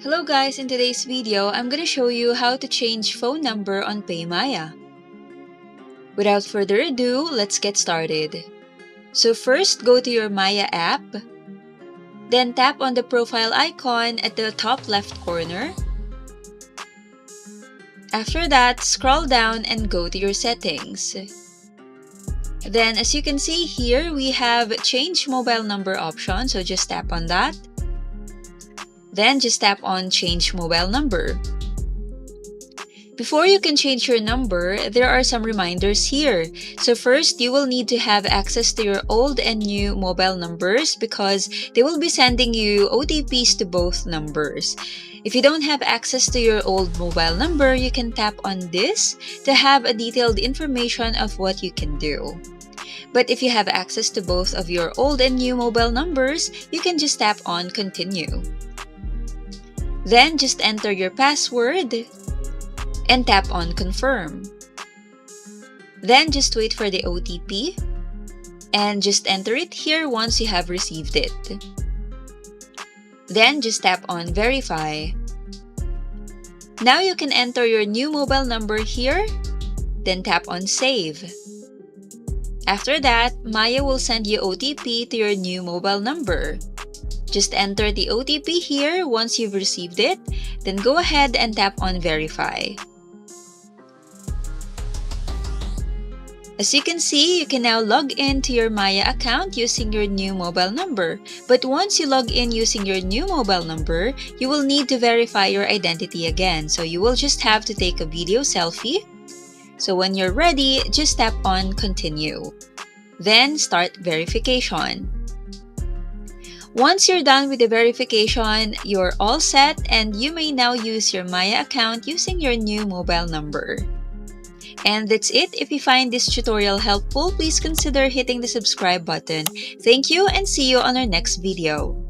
Hello guys, in today's video, I'm gonna show you how to change phone number on Paymaya. Without further ado, let's get started. So first, go to your Maya app. Then tap on the profile icon at the top left corner. After that, scroll down and go to your settings. Then as you can see here, we have change mobile number option, so just tap on that. Then just tap on change mobile number. Before you can change your number, there are some reminders here. So first, you will need to have access to your old and new mobile numbers because they will be sending you OTPs to both numbers. If you don't have access to your old mobile number, you can tap on this to have a detailed information of what you can do. But if you have access to both of your old and new mobile numbers, you can just tap on continue. Then just enter your password and tap on confirm. Then just wait for the OTP and just enter it here once you have received it. Then just tap on verify. Now you can enter your new mobile number here, then tap on save. After that, Maya will send you OTP to your new mobile number. Just enter the OTP here once you've received it, then go ahead and tap on verify. As you can see, you can now log in to your Maya account using your new mobile number. But once you log in using your new mobile number, you will need to verify your identity again. So you will just have to take a video selfie. So when you're ready, just tap on continue. Then start verification. Once you're done with the verification, you're all set and you may now use your Maya account using your new mobile number. And that's it. If you find this tutorial helpful, please consider hitting the subscribe button. Thank you and see you on our next video.